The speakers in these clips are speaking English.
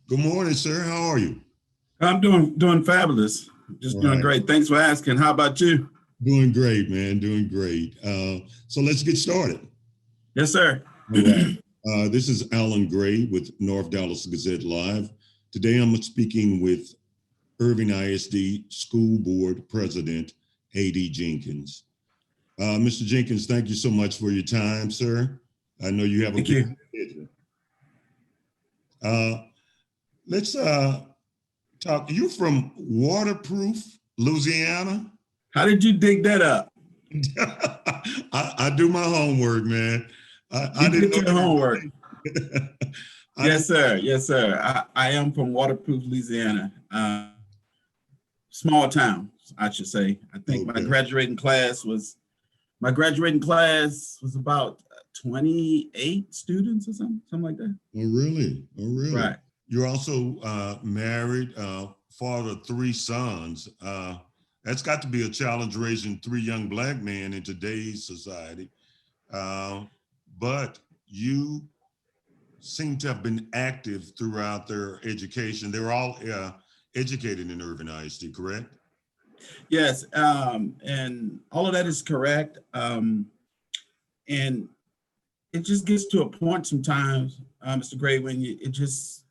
Good morning, sir. How are you? I'm doing fabulous. Just All doing right. great. Thanks for asking. How about you? Doing great, man. Doing great. So let's get started. Yes, sir. All right. This is Alan Gray with North Dallas Gazette Live. Today I'm speaking with Irving ISD School Board President A.D. Jenkins. Mr. Jenkins, thank you so much for your time, sir. I know you have a Thank busy you. schedule. Let's talk. You from Waterproof, Louisiana? How did you dig that up? I do my homework, man. I You didn't did know your you homework. were. I Yes, didn't. sir. Yes, sir. I am from Waterproof, Louisiana. Small town, I should say. I think Okay. my graduating class was about 28 students or something like that. Oh, really? Oh, really? Right. You're also married, father of three sons. That's got to be a challenge raising three young Black men in today's society. But you seem to have been active throughout their education. They were all educated in Irving ISD, correct? Yes, and all of that is correct. And it just gets to a point sometimes, Mr. Gray, when it just,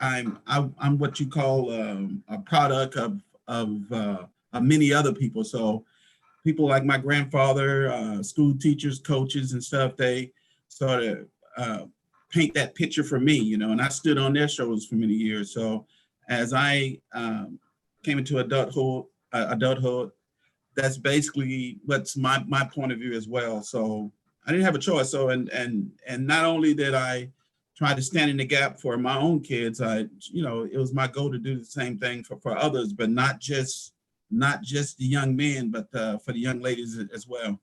I'm what you call a product of many other people. So people like my grandfather, school teachers, coaches, and stuff, they sort of paint that picture for me, and I stood on their shoulders for many years. So as I came into adulthood, that's basically what's my point of view as well. So I didn't have a choice. So and not only did I try to stand in the gap for my own kids, it was my goal to do the same thing for others, but not just the young men, but for the young ladies as well.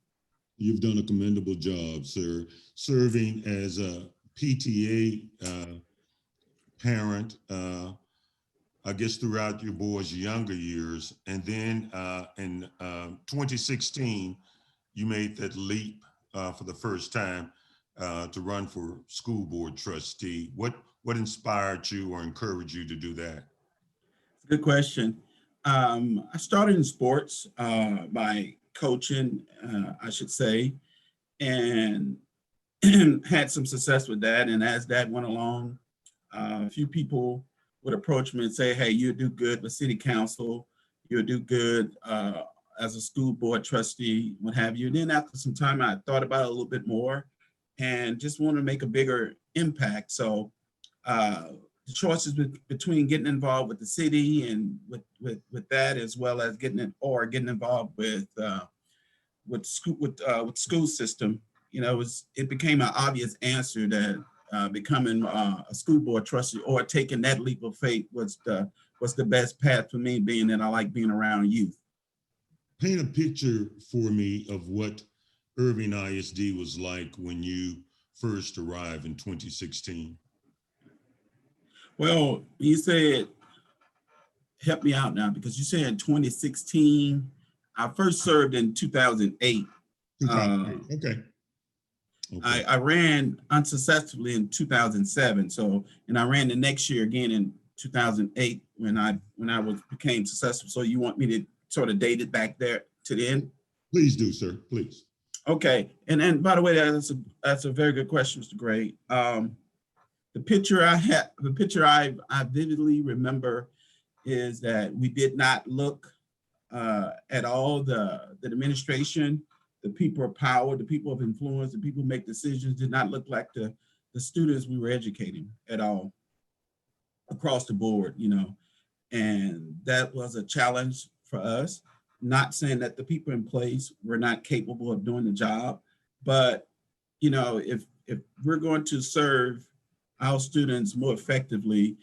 You've done a commendable job, sir, serving as a PTA parent, I guess throughout your boys' younger years. And then in 2016, you made that leap for the first time to run for school board trustee. What inspired you or encouraged you to do that? Good question. I started in sports by coaching, I should say, and had some success with that. And as that went along, a few people would approach me and say, "Hey, you do good with city council. You'll do good as a school board trustee, what have you." And then after some time, I thought about it a little bit more and just wanted to make a bigger impact. So the choices between getting involved with the city and with that, as well as getting involved with school system, it became an obvious answer that becoming a school board trustee or taking that leap of faith was the best path for me, being that I like being around youth. Paint a picture for me of what Irving ISD was like when you first arrived in 2016. Well, you said, help me out now, because you said in 2016, I first served in 2008. 2008. Okay. I ran unsuccessfully in 2007. So, and I ran the next year again in 2008 when I became successful. So you want me to sort of date it back there to the end? Please do, sir. Please. Okay. And by the way, that's a very good question, Mr. Gray. The picture I vividly remember is that we did not look at all the administration, the people of power, the people of influence, the people who make decisions did not look like the students we were educating at all across the board, and that was a challenge for us. Not saying that the people in place were not capable of doing the job, but if we're going to serve our students more effectively,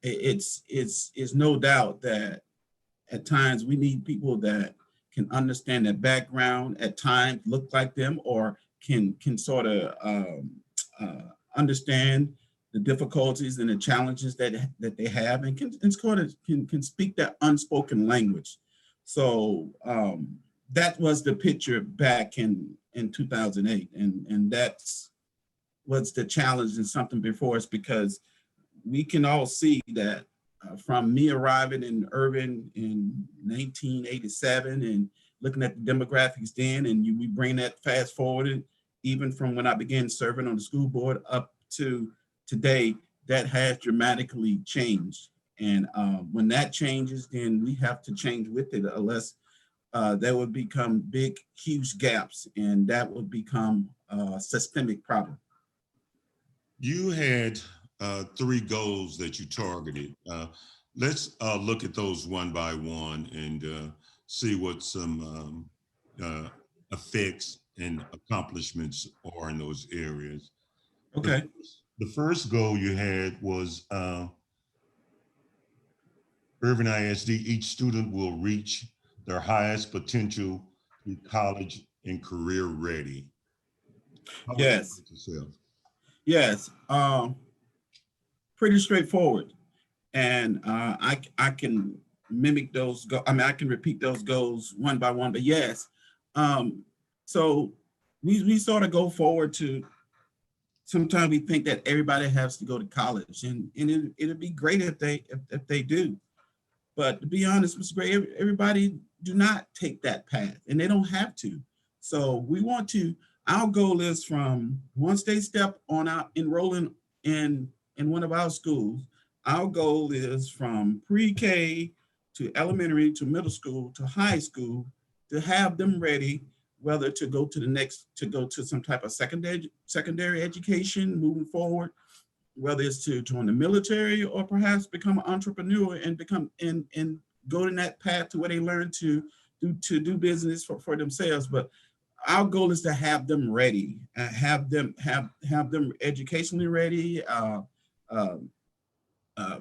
it's no doubt that at times we need people that can understand their background, at times look like them, or can sort of understand the difficulties and the challenges that they have, and can speak that unspoken language. So that was the picture back in 2008, and that's what's the challenge and something before us, because we can all see that from me arriving in Irving in 1987 and looking at the demographics then, and we bring that fast forward, even from when I began serving on the school board up to today, that has dramatically changed. And when that changes, then we have to change with it, unless there would become big, huge gaps, and that would become a systemic problem. You had 3 goals that you targeted. Let's look at those one by one and see what some effects and accomplishments are in those areas. Okay. The first goal you had was Irving ISD, each student will reach their highest potential through college and career ready. How would you Yes. rate yourself? Yes. Pretty straightforward. And I can mimic those I can repeat those goals one by one, but yes. So we sort of go forward to, sometimes we think that everybody has to go to college, and it'd be great if they do. But to be honest, Mr. Gray, everybody do not take that path, and they don't have to. So we want to, our goal is from once they step on out enrolling in one of our schools, our goal is from pre-K to elementary to middle school to high school to have them ready, whether to go to the next, to go to some type of secondary education moving forward, whether it's to join the military or perhaps become an entrepreneur and become and go in that path to where they learn to do business for themselves. But our goal is to have them ready, have them educationally ready,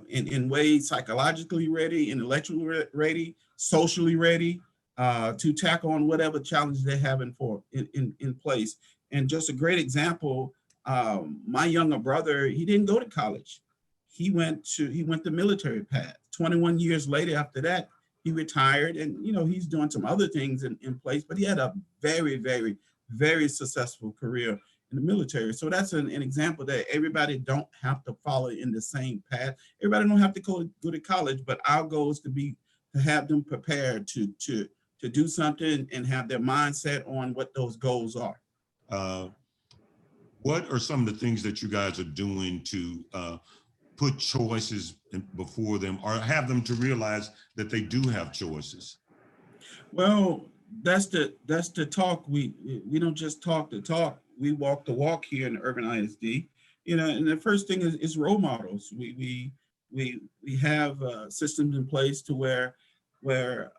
in ways psychologically ready, intellectually ready, socially ready, to tackle on whatever challenge they're having in place. And just a great example, my younger brother, he didn't go to college. He went the military path. 21 years later after that, he retired, and he's doing some other things in place, but he had a very, very, very successful career in the military. So that's an example that everybody don't have to follow in the same path. Everybody don't have to go to college, but our goal is to have them prepared to do something and have their mindset on what those goals are. What are some of the things that you guys are doing to put choices before them, or have them to realize that they do have choices? Well, that's the talk. We don't just talk the talk. We walk the walk here in Irving ISD. And the first thing is role models. We have systems in place to where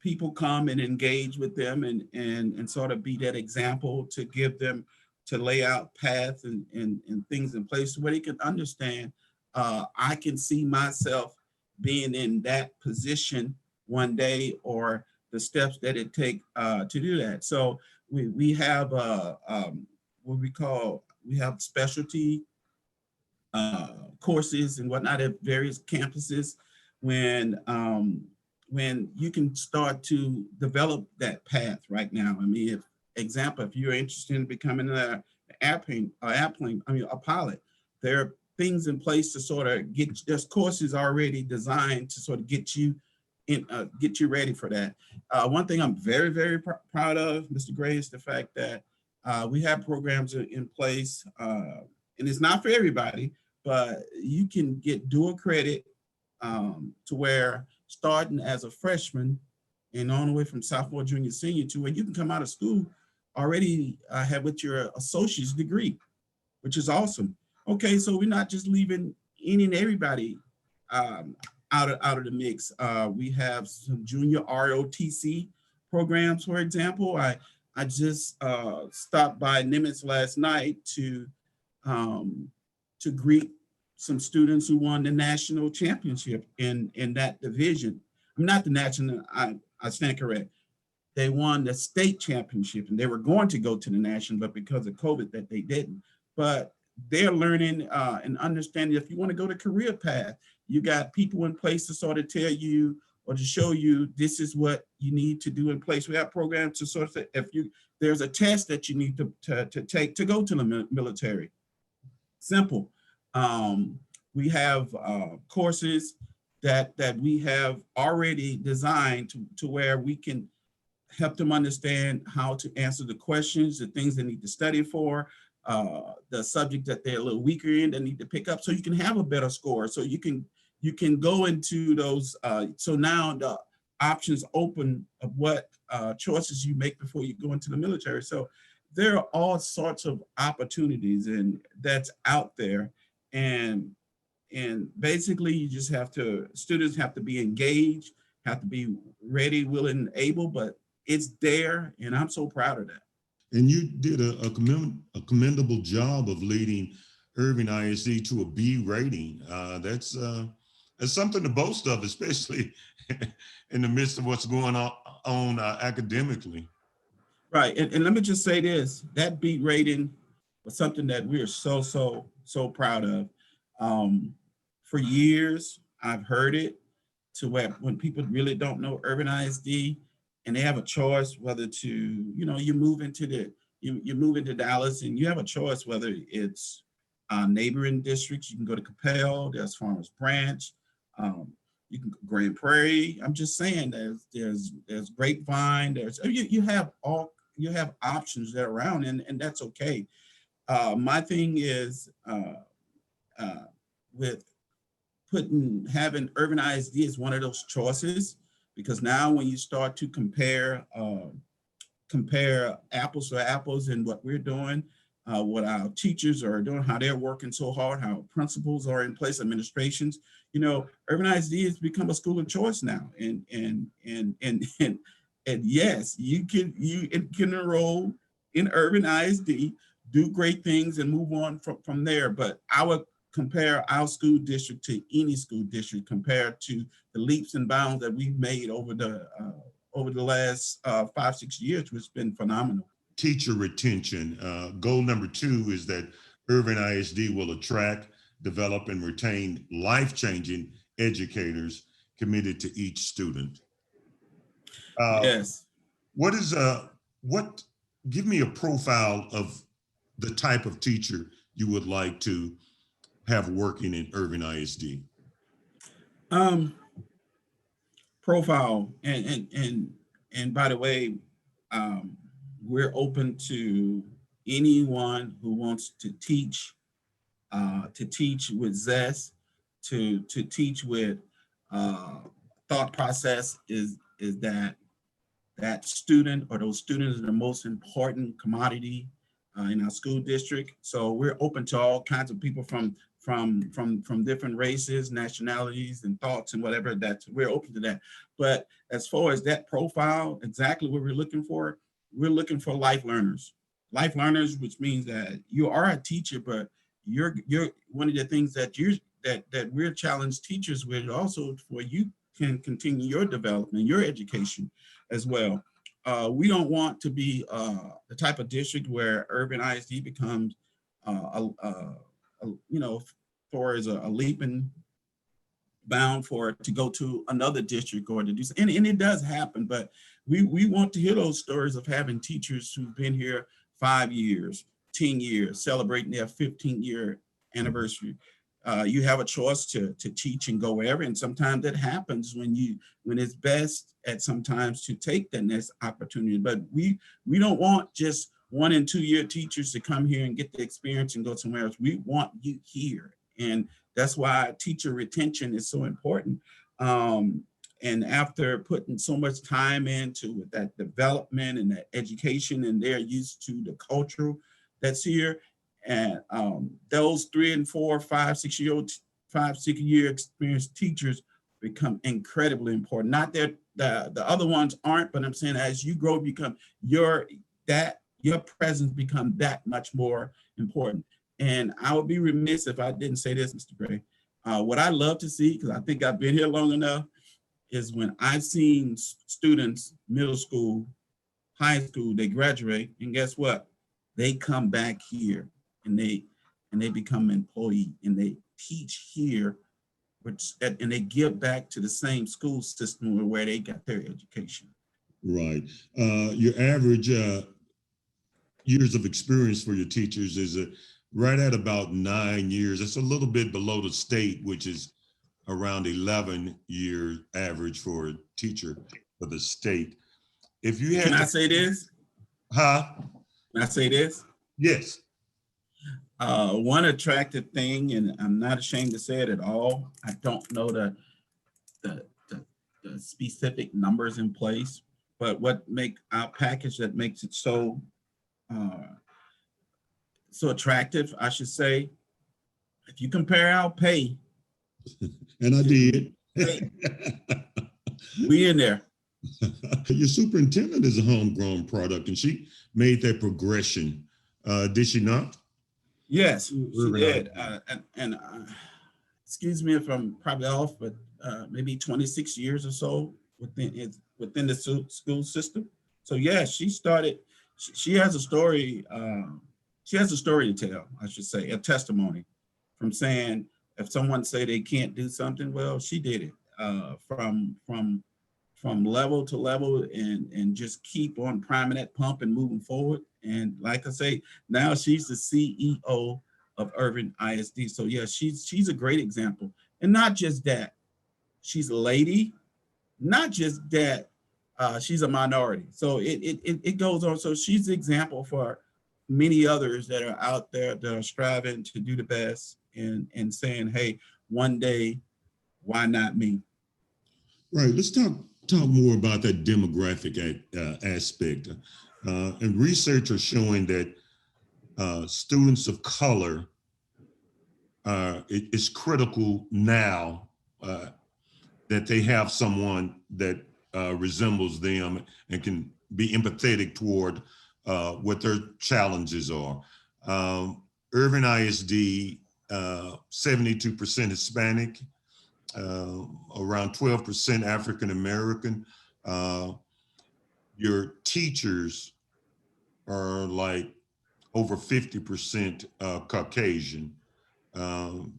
people come and engage with them and sort of be that example to give them, to lay out paths and things in place where they can understand, I can see myself being in that position one day, or the steps that it take to do that. So we have what we have specialty courses and whatnot at various campuses when you can start to develop that path right now. I mean, if you're interested in becoming a pilot, there are things in place to sort of there's courses already designed to sort of get you ready for that. One thing I'm very, very proud of, Mr. Gray, is the fact that we have programs in place, and it's not for everybody, but you can get dual credit to where starting as a freshman and on the way from sophomore, junior, senior, to where you can come out of school already have with your associate's degree, which is awesome. Okay, so we're not just leaving any and everybody out of the mix. We have some junior ROTC programs, for example. I just stopped by Nimitz last night to greet some students who won the national championship in that division. I'm not the national, I stand correct. They won the state championship, and they were going to go to the national, but because of COVID that they didn't. But they're learning and understanding, if you want to go to career path, you got people in place to sort of tell you or to show you this is what you need to do in place. We have programs to sort of say, there's a test that you need to take to go to the military. Simple. We have courses that we have already designed to where we can help them understand how to answer the questions, the things they need to study for, the subject that they're a little weaker in, that need to pick up, so you can have a better score. So you can go into those. So now the options open of what choices you make before you go into the military. So there are all sorts of opportunities, and that's out there. And basically, you just have to, students have to be engaged, have to be ready, willing, and able, but it's there, and I'm so proud of that. And you did a commendable job of leading Irving ISD to a B rating. That's something to boast of, especially in the midst of what's going on academically. Right, and let me just say this, that B rating was something that we are so proud of. For years, I've heard it to where when people really don't know Irving ISD and they have a choice whether to, you move into Dallas and you have a choice whether it's neighboring districts. You can go to Capel, there's Farmers Branch, you can go Grand Prairie. I'm just saying there's Grapevine, you have options that are around, and that's okay. My thing is with having Irving ISD as one of those choices, because now when you start to compare apples to apples and what we're doing, what our teachers are doing, how they're working so hard, how principals are in place, administrations, Irving ISD has become a school of choice now. And yes, you can enroll in Irving ISD, do great things and move on from there. But I would compare our school district to any school district compared to the leaps and bounds that we've made over the last 5-6 years, which has been phenomenal. Teacher retention. Goal number 2 is that Irving ISD will attract, develop, and retain life-changing educators committed to each student. Yes. Give me a profile of the type of teacher you would like to have working in Irving ISD. Profile, and by the way, we're open to anyone who wants to teach with zest, to teach with thought process. Is that student or those students are the most important commodity in our school district. So we're open to all kinds of people from different races, nationalities, and thoughts and whatever. That we're open to that. But as far as that profile, exactly what we're looking for life learners. Life learners, which means that you are a teacher, but you're one of the things that we're challenged teachers with also, for you can continue your development, your education as well. We don't want to be the type of district where Irving ISD becomes for as a leaping bound for it to go to another district or to do something. And it does happen, but we want to hear those stories of having teachers who've been here 5 years, 10 years, celebrating their 15-year anniversary. You have a choice to teach and go wherever, and sometimes that happens when it's best at sometimes to take that next opportunity. But we don't want just 1 and 2 year teachers to come here and get the experience and go somewhere else. We want you here, and that's why teacher retention is so important. And after putting so much time into that development and that education, and they're used to the culture that's here, and those 3 and 4, 5, 6 year experienced teachers become incredibly important. Not that the other ones aren't, but I'm saying as you grow, your presence become that much more important. And I would be remiss if I didn't say this, Mr. Gray. What I love to see, because I think I've been here long enough, is when I've seen students, middle school, high school, they graduate, and guess what? They come back here and they become an employee and they teach here, and they give back to the same school system where they got their education. Right. Your average years of experience for your teachers is right at about 9 years. It's a little bit below the state, which is around 11-year average for a teacher for the state. If you Can had I to, say this? huh? Can I say this? Yes. One attractive thing, and I'm not ashamed to say it at all, I don't know the, the, the specific numbers in place, but what make our package that makes it uh, so attractive, I should say, if you compare our pay And I to did. state, we in there. Your superintendent is a homegrown product, and she made that progression. Did she not? Yes, she Irving did. ISD. Excuse me if I'm probably off, but maybe 26 years or so within the school system. So yeah, she started. She has a story. She has a story to tell, I should say, a testimony from saying if someone say they can't do something, well, she did it from level to level and just keep on priming that pump and moving forward. And like I say, now she's the CEO of Irving ISD. So yeah, she's a great example. And not just that, she's a lady. Not just that, she's a minority. So it goes on. So she's the example for many others that are out there that are striving to do the best and saying, hey, one day, why not me? Right. Let's talk more about that demographic aspect. And research are showing that students of color it's critical now that they have someone that resembles them and can be empathetic toward what their challenges are. Irving ISD, 72% Hispanic, around 12% African American. Your teachers are like over 50% Caucasian. Um,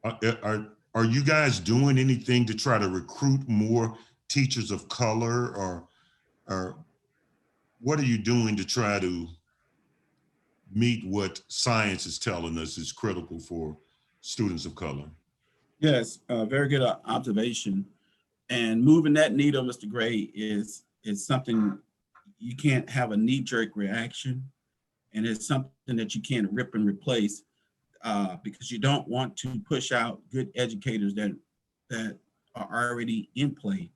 are you guys doing anything to try to recruit more teachers of color, or what are you doing to try to meet what science is telling us is critical for students of color? Yes, very good observation. And moving that needle, Mr. Gray, is something you can't have a knee-jerk reaction, and it's something that you can't rip and replace because you don't want to push out good educators that are already in play.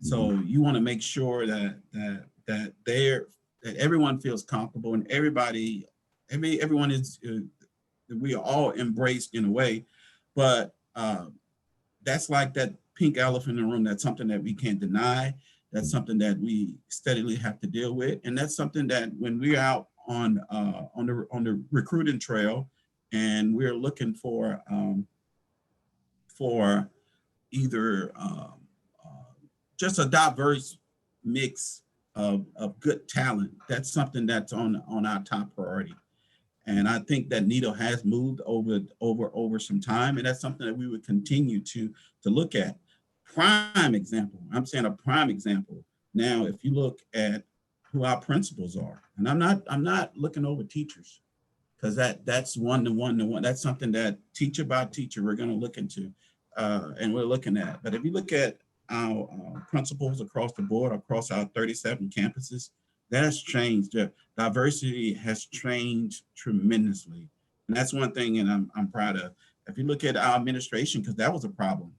So you want to make sure that everyone feels comfortable and everyone is we are all embraced in a way, but that's like that pink elephant in the room. That's something that we can't deny. That's something that we steadily have to deal with, and that's something that when we're out on the recruiting trail, and we're looking for either just a diverse mix of good talent. That's something that's on our top priority. And I think that needle has moved over some time, and that's something that we would continue to look at. Prime example, I'm saying a prime example. Now, if you look at who our principals are, and I'm not looking over teachers, because that's one to one. That's something that teacher by teacher we're going to look into, and we're looking at. But if you look at our principals across the board, across our 37 campuses, that has changed. The diversity has changed tremendously, and that's one thing. And I'm proud of. If you look at our administration, because that was a problem,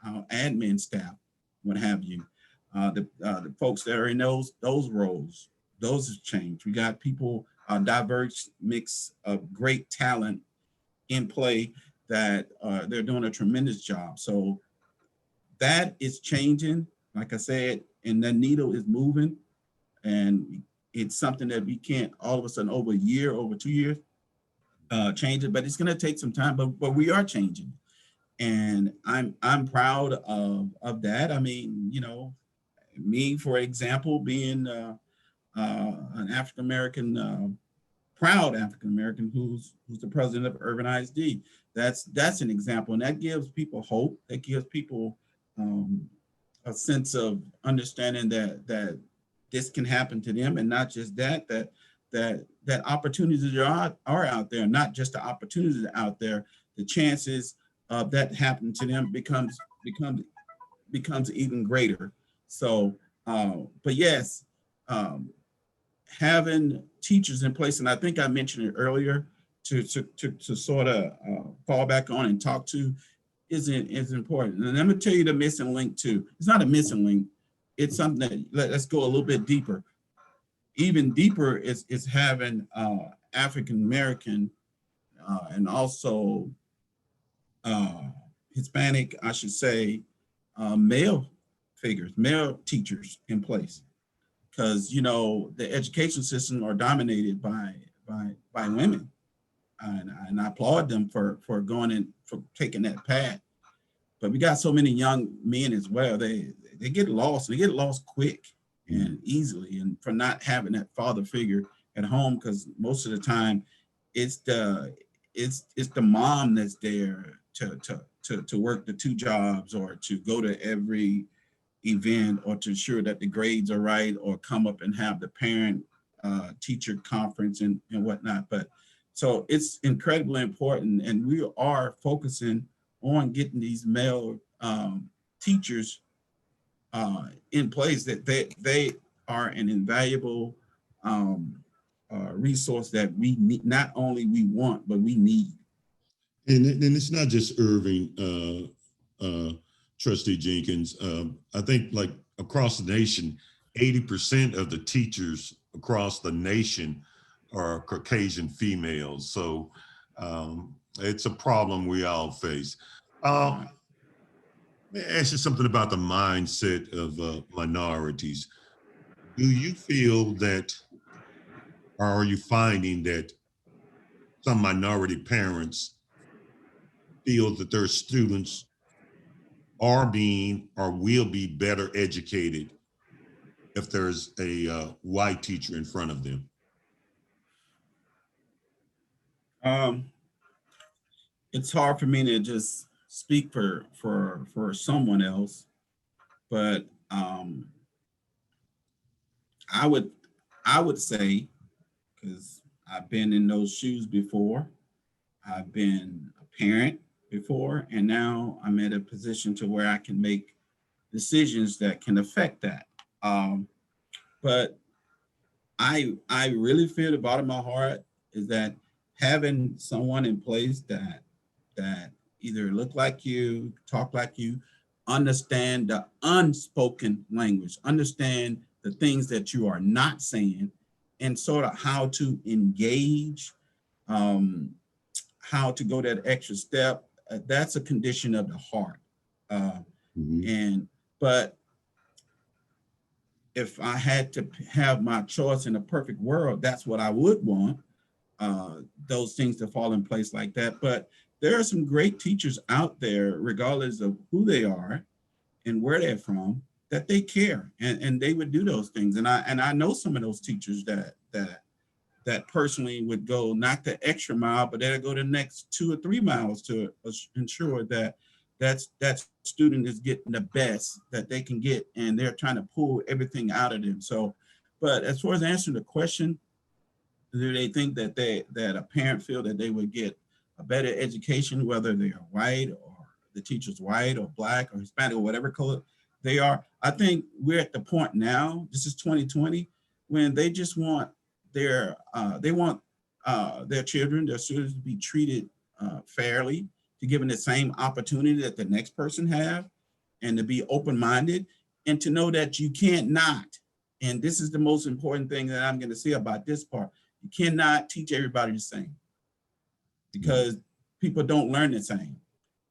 our admin staff, what have you, the folks that are in those roles, those have changed. We got people, a diverse mix of great talent in play that they're doing a tremendous job. So that is changing, like I said, and the needle is moving. And it's something that we can't all of a sudden over a year, over 2 years, change it, but it's going to take some time, but we are changing. And I'm proud of that. I mean, you know, me, for example, being an African-American, proud African-American who's the president of Irving ISD. That's an example, and that gives people hope. That gives people a sense of understanding that this can happen to them, and not just that that opportunities are out there, not just the opportunities out there, the chances of that happening to them becomes even greater. So, but yes, having teachers in place, and I think I mentioned it earlier, to sort of fall back on and talk to is important. And I'm gonna tell you the missing link too. It's not a missing link. It's something that let's go a little bit deeper. Even deeper is having African American and also Hispanic, I should say, male figures, male teachers in place, because the education system are dominated by women, and I applaud them for going in, for taking that path. But we got so many young men as well. They get lost. They get lost quick and easily, and for not having that father figure at home, because most of the time it's the mom that's there to work the two jobs, or to go to every event, or to ensure that the grades are right, or come up and have the parent teacher conference and whatnot. But so it's incredibly important, and we are focusing on getting these male teachers in place, that they are an invaluable resource that we need, not only we want, but we need. And it's not just Irving, Trustee Jenkins. I think like across the nation, 80% of the teachers across the nation are Caucasian females. So it's a problem we all face. Let me ask you something about the mindset of minorities. Do you feel that, or are you finding that some minority parents feel that their students are being or will be better educated if there's a white teacher in front of them? It's hard for me to just speak for someone else, but I would say, because I've been in those shoes before, I've been a parent before, and now I'm at a position to where I can make decisions that can affect that. But I really feel the bottom of my heart is that having someone in place that either look like you, talk like you, understand the unspoken language, understand the things that you are not saying, and sort of how to engage, how to go that extra step. That's a condition of the heart. But if I had to have my choice in a perfect world, that's what I would want, those things to fall in place like that. But there are some great teachers out there, regardless of who they are and where they're from, that they care, and they would do those things. And I know some of those teachers that personally would go not the extra mile, but they'll go the next 2 or 3 miles to ensure that that student is getting the best that they can get, and they're trying to pull everything out of them. So, but as far as answering the question, do they think that that a parent feel that they would get a better education, whether they are white, or the teacher's white or black or Hispanic or whatever color they are? I think we're at the point now, this is 2020, when they just want their children, their students, to be treated fairly, to give them the same opportunity that the next person have, and to be open-minded, and to know that you can't not, and this is the most important thing that I'm going to say about this part, you cannot teach everybody the same, because people don't learn the same.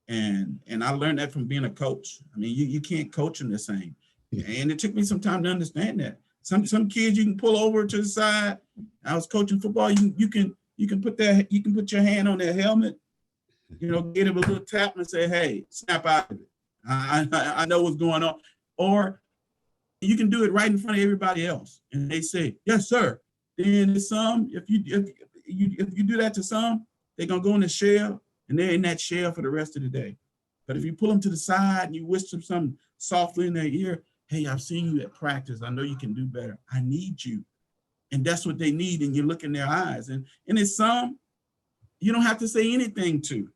And I learned that from being a coach. I mean, you can't coach them the same. And it took me some time to understand that. Some kids you can pull over to the side. I was coaching football. You can put your hand on their helmet, get them a little tap and say, hey, snap out of it. I know what's going on. Or you can do it right in front of everybody else. And they say, yes, sir. Then some, if you do that to some, they're gonna go in the shell, and they're in that shell for the rest of the day. But if you pull them to the side and you whisper something softly in their ear, hey, I've seen you at practice. I know you can do better. I need you. And that's what they need. And you look in their eyes. And it's some you don't have to say anything to.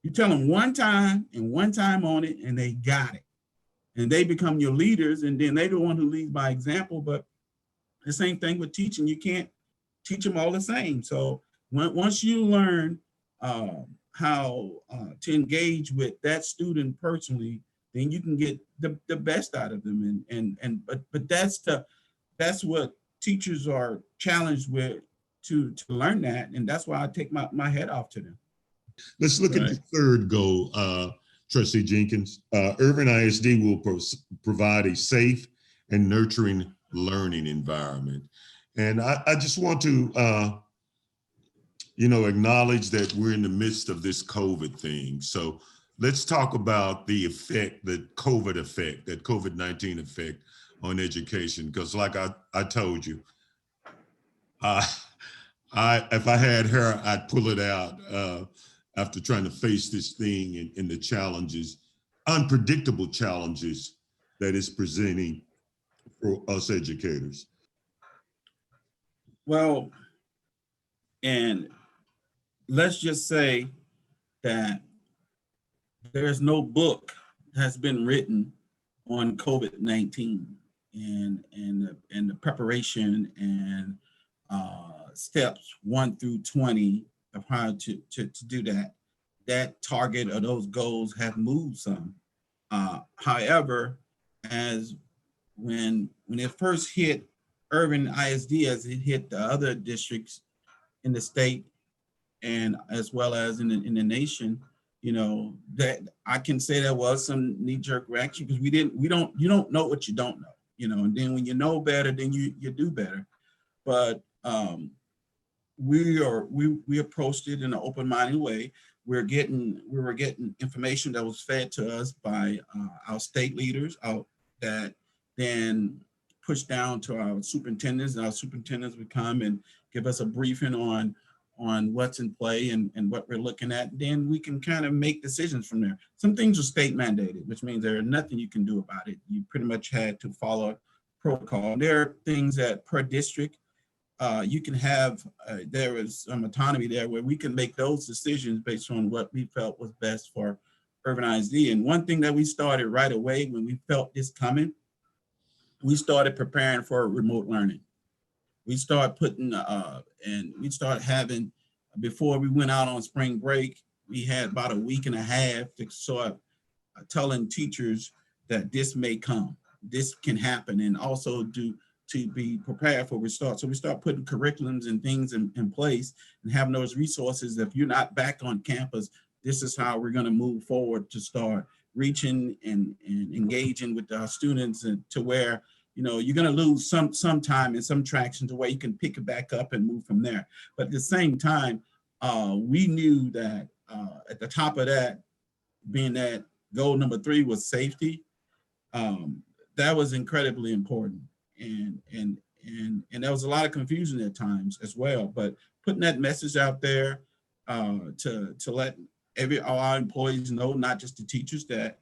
You tell them one time and one time on it, and they got it. And they become your leaders, and then they're the one who leads by example. But the same thing with teaching. You can't teach them all the same. So once you learn how to engage with that student personally, then you can get the best out of them. But that's what teachers are challenged with, to learn that. And that's why I take my hat off to them. Let's look at the third goal, Trustee Jenkins. Irving ISD will provide a safe and nurturing learning environment. And I just want to, acknowledge that we're in the midst of this COVID thing. So let's talk about the effect, the COVID effect, that COVID-19 effect on education. Because like I told you, if I had hair, I'd pull it out after trying to face this thing and the challenges, unpredictable challenges that it's presenting for us educators. Well, and let's just say that there's no book has been written on COVID-19 and the preparation and steps 1 through 20 of how to do that. That target or those goals have moved some. However, as when it first hit Irving ISD, as it hit the other districts in the state and as well as in the nation, that I can say there was some knee-jerk reaction, because you don't know what you don't know, and then when you know better, then you do better. But we approached it in an open-minded way. We were getting information that was fed to us by our state leaders that then pushed down to our superintendents, and our superintendents would come and give us a briefing on what's in play and what we're looking at. Then we can kind of make decisions from there. Some things are state mandated, which means there's nothing you can do about it. You pretty much had to follow protocol. There are things that per district, you can have, there is some autonomy there where we can make those decisions based on what we felt was best for Irving ISD. And one thing that we started right away when we felt this coming, we started preparing for remote learning. We started putting, and we started having, before we went out on spring break, we had about a week and a half to start telling teachers that this may come, this can happen, and also to be prepared for restart. So we start putting curriculums and things in place and having those resources. If you're not back on campus, this is how we're going to move forward to start reaching and engaging with our students, and to where you're going to lose some time and some traction to where you can pick it back up and move from there. But at the same time, we knew that at the top of that, being that goal number 3 was safety, that was incredibly important. And there was a lot of confusion at times as well. But putting that message out there to let all our employees know, not just the teachers, that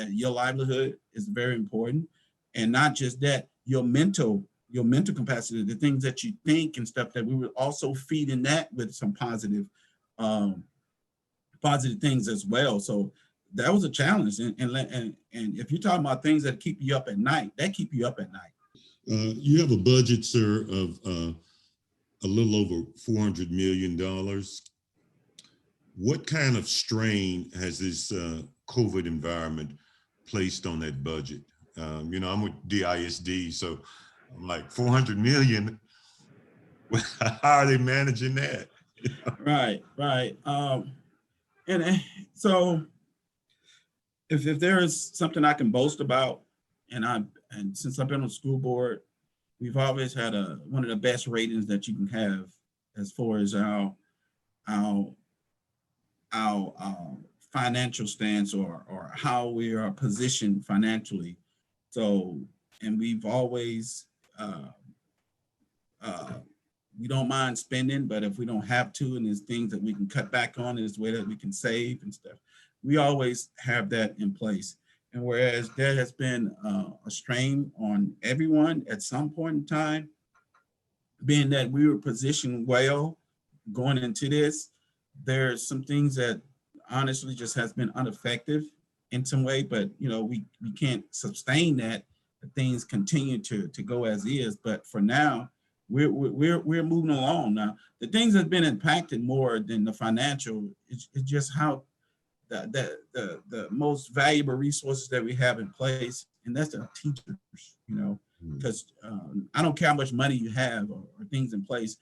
your livelihood is very important. And not just that, your mental capacity, the things that you think and stuff, that we were also feeding that with some positive things as well. So that was a challenge. And if you're talking about things that keep you up at night, that keep you up at night. You have a budget, sir, of a little over $400 million. What kind of strain has this COVID environment placed on that budget? I'm with DISD, so I'm like, 400 million, how are they managing that? Right. And so if there is something I can boast about, and since I've been on the school board, we've always had one of the best ratings that you can have as far as our financial stance or how we are positioned financially. So, and we've always, we don't mind spending, but if we don't have to, and there's things that we can cut back on, there's a way that we can save and stuff, we always have that in place. And whereas there has been a strain on everyone at some point in time, being that we were positioned well going into this, there's some things that honestly just has been ineffective in some way, but we can't sustain that. The things continue to go as is, but for now, we're moving along. Now, the things that have been impacted more than the financial is just how the most valuable resources that we have in place, and that's our teachers, because I don't care how much money you have or things in place.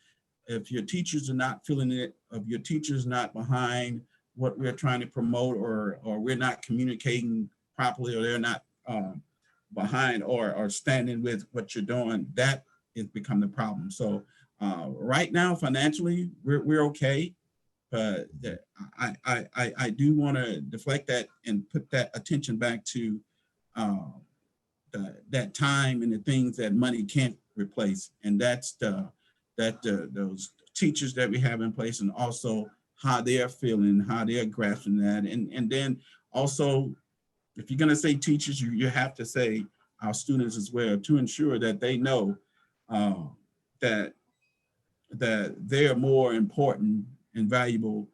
If your teachers are not feeling it, if your teachers not behind what we're trying to promote, or we're not communicating properly, or they're not behind or standing with what you're doing, that has become the problem. So right now, financially, we're okay, but I do want to deflect that and put that attention back to that time and the things that money can't replace, and that's those teachers that we have in place, and also how they are feeling, how they are grasping that, and then also, if you're going to say teachers, you have to say our students as well, to ensure that they know that they are more important and valuable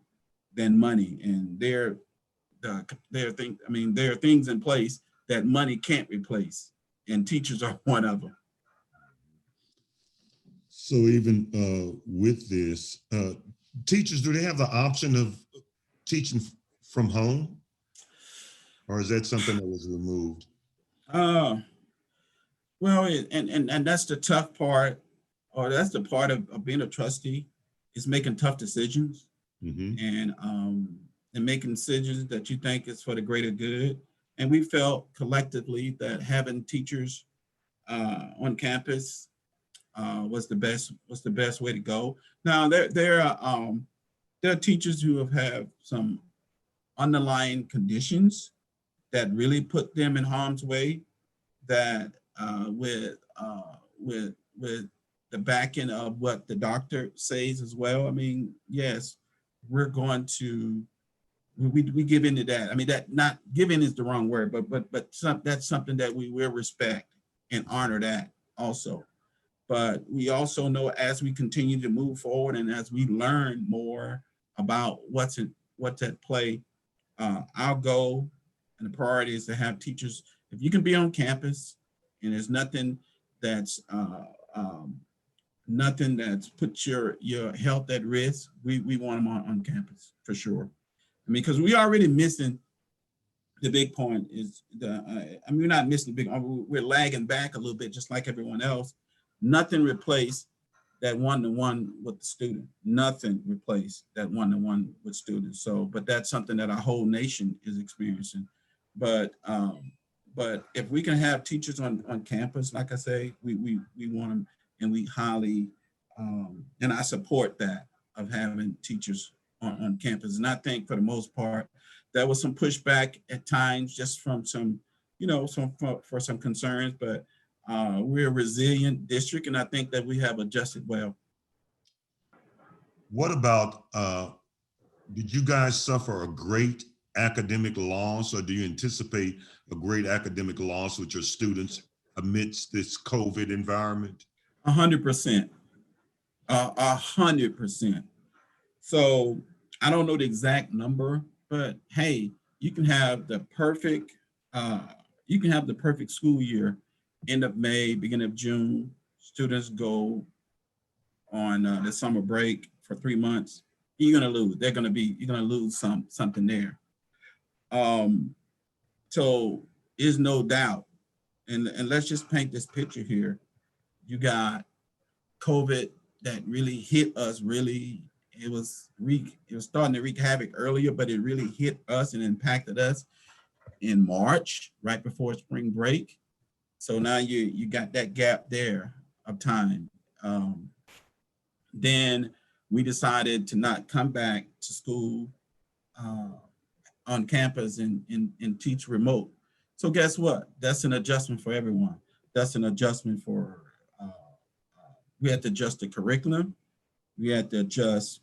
than money, and there are things in place that money can't replace, and teachers are one of them. So even with this, teachers, do they have the option of teaching from home? Or is that something that was removed? Well, and that's the tough part, or that's the part of being a trustee, is making tough decisions, and making decisions that you think is for the greater good. And we felt collectively that having teachers on campus was the best way to go. Now there are teachers who have some underlying conditions that really put them in harm's way, that with the backing of what the doctor says as well. I mean, yes, we're going to we give into that. I mean, that not giving is the wrong word, but that's something that we will respect and honor that also. But we also know, as we continue to move forward and as we learn more about what's at play, our goal and the priority is to have teachers. If you can be on campus and there's nothing that's put your health at risk, we want them on campus for sure. I mean, because we already missing the big point is we're not missing the big, we're lagging back a little bit, just like everyone else. Nothing replaced that one-to-one with the student. Nothing replaced that one-to-one with students. So, but that's something that our whole nation is experiencing. But if we can have teachers on campus, like I say, we want them, and we highly, and I support that, of having teachers on campus. And I think for the most part, there was some pushback at times, just from some, for some concerns, but we're a resilient district, and I think that we have adjusted well. What about, did you guys suffer a great academic loss, or do you anticipate a great academic loss with your students amidst this COVID environment? 100%, 100%. So I don't know the exact number, but hey, you can have the perfect school year, end of May, beginning of June. Students go on the summer break for 3 months. You're gonna lose. You're gonna lose something there. So is no doubt, and let's just paint this picture here. You got COVID that really hit us. It was starting to wreak havoc earlier, but it really hit us and impacted us in March, right before spring break. So now you got that gap there of time. Then we decided to not come back to school on campus and teach remote. So guess what? That's an adjustment for everyone. That's an adjustment for, we had to adjust the curriculum. We had to adjust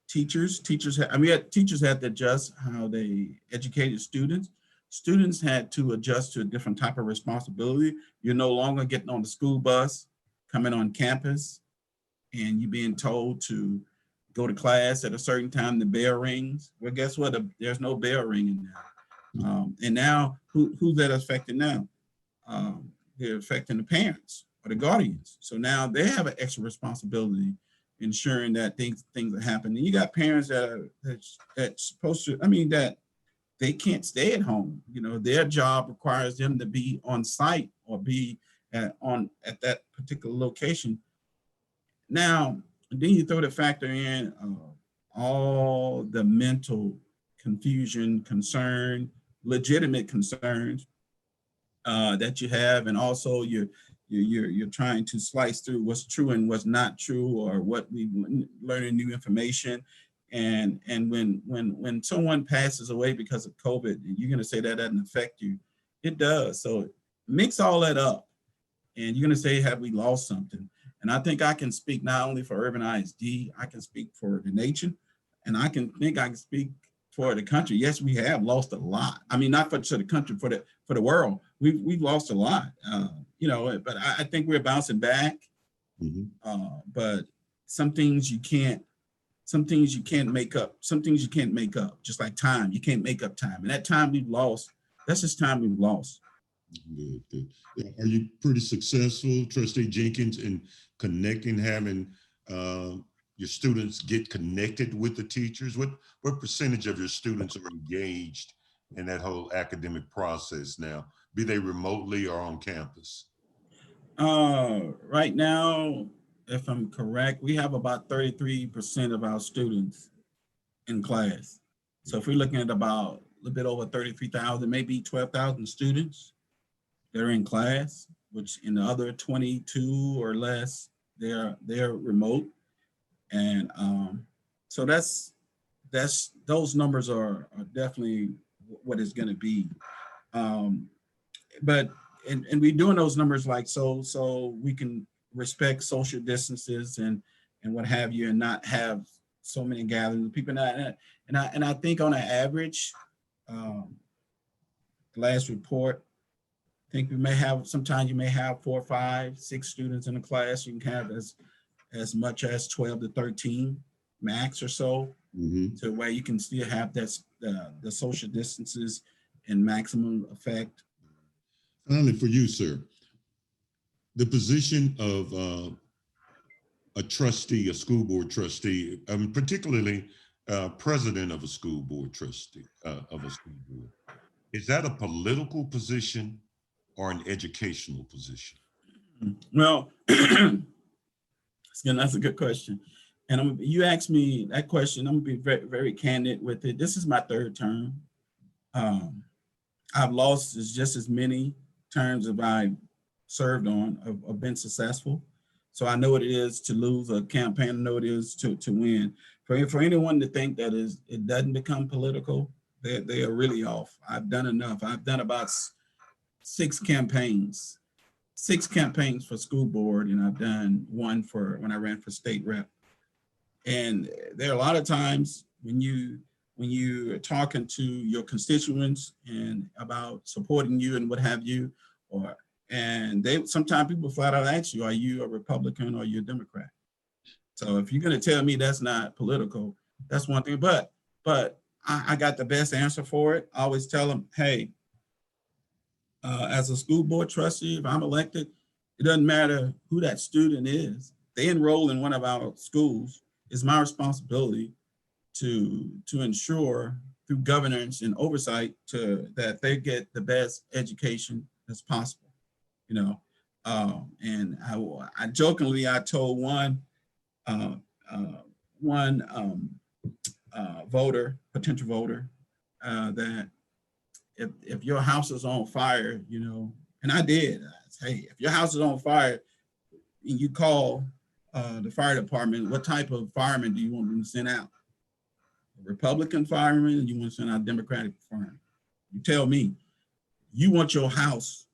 teachers. Teachers had to adjust how they educated students. Students had to adjust to a different type of responsibility. You're no longer getting on the school bus, coming on campus. and you're being told to go to class at a certain time, the bell rings. Well, guess what? There's no bell ringing now. And now who's that affecting now? They're affecting the parents or the guardians. So now they have an extra responsibility ensuring that things are happening. You got parents that's supposed to, that they can't stay at home. Their job requires them to be on site or be at that particular location. Now, then you throw the factor in all the mental confusion, concern, legitimate concerns that you have, and also you're trying to slice through what's true and what's not true, or what we learning new information. And when someone passes away because of COVID, you're going to say that doesn't affect you. It does. So mix all that up, and you're going to say, have we lost something? And I think I can speak not only for Irving ISD, I can speak for the nation, and I can speak for the country. Yes, we have lost a lot. Not for the country, for the world. We've lost a lot. But I think we're bouncing back. But some things you can't make up. Some things you can't make up. Just like time, you can't make up time. And that time we've lost, that's just time we've lost. Good. Are you pretty successful, Trustee Jenkins, in connecting, having your students get connected with the teachers? What percentage of your students are engaged in that whole academic process now, be they remotely or on campus? Right now, if I'm correct, we have about 33% of our students in class. So if we're looking at about a little bit over 33,000, maybe 12,000 students that are in class, which in the other 22 or less, they're remote. And so that's those numbers are definitely what it's going to be. But we're doing those numbers so we can respect social distances and what have you, and not have so many gatherings of people. And I think on an average, last report, I think sometimes you may have 4, 5, 6 students in a class. You can have as much as 12 to 13 max or so, to where you can still have the social distances and maximum effect. Finally, for you, sir, the position of a trustee, a school board trustee, particularly president of a school board trustee, of a school board, is that a political position or an educational position? Well, that's a good question. And you asked me that question, I'm gonna be very, very candid with it. This is my 3rd term. I've lost just as many terms as I've served on, have been successful. So I know what it is to lose a campaign, I know what it is to win. For anyone to think that it doesn't become political, they are really off. I've done enough. I've done about 6 campaigns for school board, and I've done one for when I ran for state rep. And there are a lot of times when you are talking to your constituents and about supporting you and what have you, and sometimes people flat out ask you, are you a Republican or are you a Democrat? So if you're going to tell me that's not political, that's one thing. But I got the best answer for it. I always tell them, hey, as a school board trustee, if I'm elected, it doesn't matter who that student is. They enroll in one of our schools. It's my responsibility to ensure through governance and oversight that they get the best education as possible. And I jokingly, I told one potential voter, that if your house is on fire, and I did, hey, if your house is on fire and you call the fire department, what type of fireman do you want them to send out? A Republican fireman, and you want to send out a Democratic fireman? You tell me. You want your house,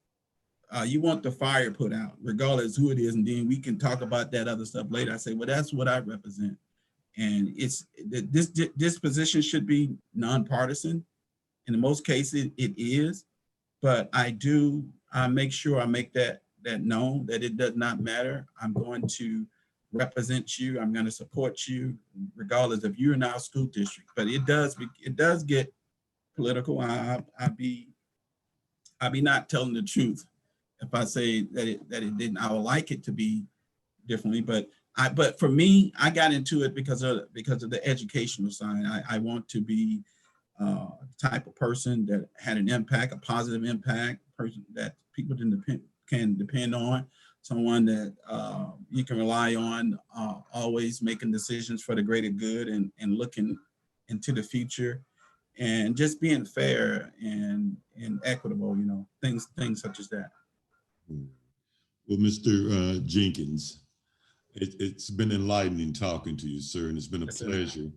you want the fire put out, regardless who it is, and then we can talk about that other stuff later. I say, well, that's what I represent. And this position should be nonpartisan. In most cases, it is, but I make sure I make that known, that it does not matter. I'm going to represent you. I'm going to support you, regardless if you're in our school district. But it does get political. I'll be not telling the truth if I say that it didn't. I would like it to be differently, but for me, I got into it because of the educational side. I want to be the type of person that had an impact, a positive impact, person that people can depend on, someone that you can rely on, always making decisions for the greater good and looking into the future, and just being fair and equitable, things such as that. Well, Mr. Jenkins, it's been enlightening talking to you, sir, and it's been a pleasure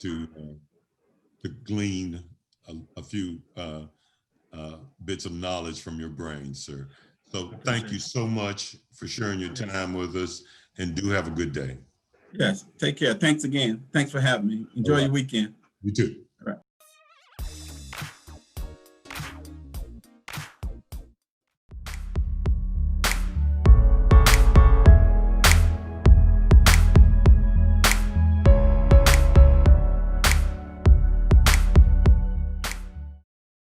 to glean a few bits of knowledge from your brain, sir. So thank you so much for sharing your time with us, and do have a good day. Yes, take care. Thanks again. Thanks for having me. Enjoy your weekend. You too.